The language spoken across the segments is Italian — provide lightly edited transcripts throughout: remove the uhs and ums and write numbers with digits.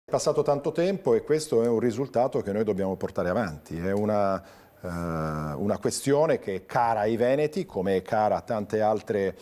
È passato tanto tempo e questo è un risultato che noi dobbiamo portare avanti. È una questione che è cara ai veneti, come è cara a tante altre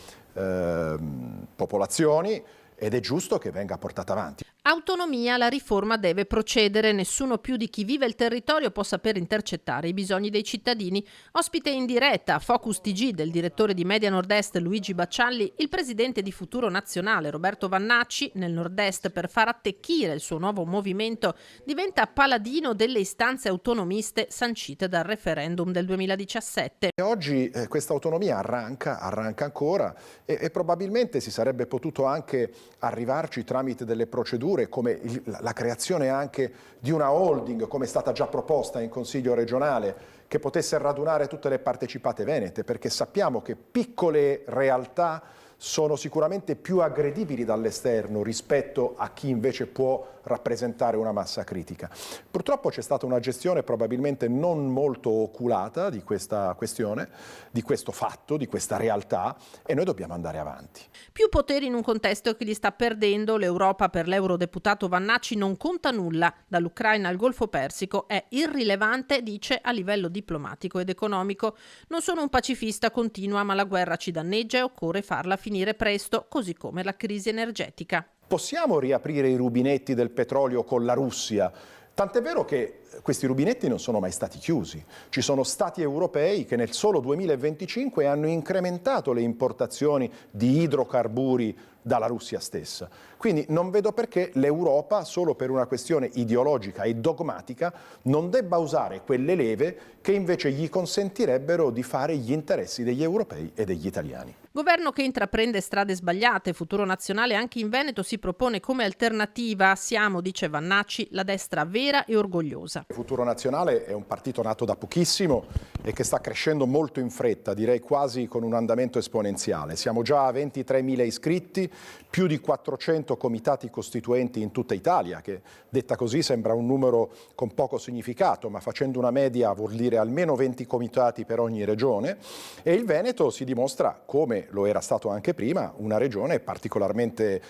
popolazioni, ed è giusto che venga portata avanti. Autonomia, la riforma deve procedere, nessuno più di chi vive il territorio può saper intercettare i bisogni dei cittadini. Ospite in diretta a Focus TG del direttore di Media Nord-Est Luigi Baccialli, il presidente di Futuro Nazionale Roberto Vannacci, nel Nord-Est per far attecchire il suo nuovo movimento, diventa paladino delle istanze autonomiste sancite dal referendum del 2017. E oggi questa autonomia arranca ancora e probabilmente si sarebbe potuto anche arrivarci tramite delle procedure come la creazione anche di una holding, come è stata già proposta in Consiglio regionale, che potesse radunare tutte le partecipate venete, perché sappiamo che piccole realtà sono sicuramente più aggredibili dall'esterno rispetto a chi invece può rappresentare una massa critica. Purtroppo c'è stata una gestione probabilmente non molto oculata di questa questione, di questo fatto, di questa realtà, e noi dobbiamo andare avanti. Più poteri in un contesto che li sta perdendo, l'Europa per l'eurodeputato Vannacci non conta nulla. Dall'Ucraina al Golfo Persico è irrilevante, dice, a livello diplomatico ed economico. Non sono un pacifista, continua, ma la guerra ci danneggia e occorre farla finire presto, così come la crisi energetica. Possiamo riaprire i rubinetti del petrolio con la Russia? Tant'è vero che questi rubinetti non sono mai stati chiusi. Ci sono stati europei che nel solo 2025 hanno incrementato le importazioni di idrocarburi dalla Russia stessa. Quindi non vedo perché l'Europa, solo per una questione ideologica e dogmatica, non debba usare quelle leve che invece gli consentirebbero di fare gli interessi degli europei e degli italiani. Governo che intraprende strade sbagliate. Futuro Nazionale anche in Veneto si propone come alternativa. Siamo, dice Vannacci, la destra vera e orgogliosa. Futuro Nazionale è un partito nato da pochissimo e che sta crescendo molto in fretta, direi quasi con un andamento esponenziale. Siamo già a 23.000 iscritti, più di 400 comitati costituenti in tutta Italia, che detta così sembra un numero con poco significato, ma facendo una media vuol dire almeno 20 comitati per ogni regione, e il Veneto si dimostra, come lo era stato anche prima, una regione particolarmente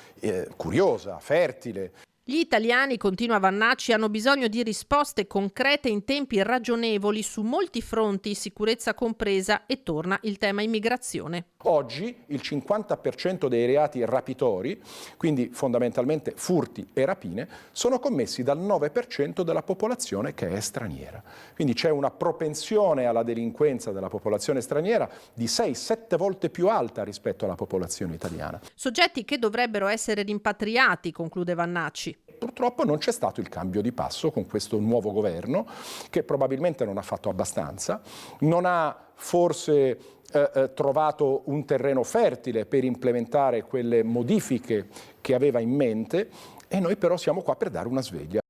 curiosa, fertile. Gli italiani, continua Vannacci, hanno bisogno di risposte concrete in tempi ragionevoli su molti fronti, sicurezza compresa, e torna il tema immigrazione. Oggi il 50% dei reati rapitori, quindi fondamentalmente furti e rapine, sono commessi dal 9% della popolazione che è straniera. Quindi c'è una propensione alla delinquenza della popolazione straniera di 6-7 volte più alta rispetto alla popolazione italiana. Soggetti che dovrebbero essere rimpatriati, conclude Vannacci. Purtroppo non c'è stato il cambio di passo con questo nuovo governo, che probabilmente non ha fatto abbastanza, non ha forse trovato un terreno fertile per implementare quelle modifiche che aveva in mente, e noi però siamo qua per dare una sveglia.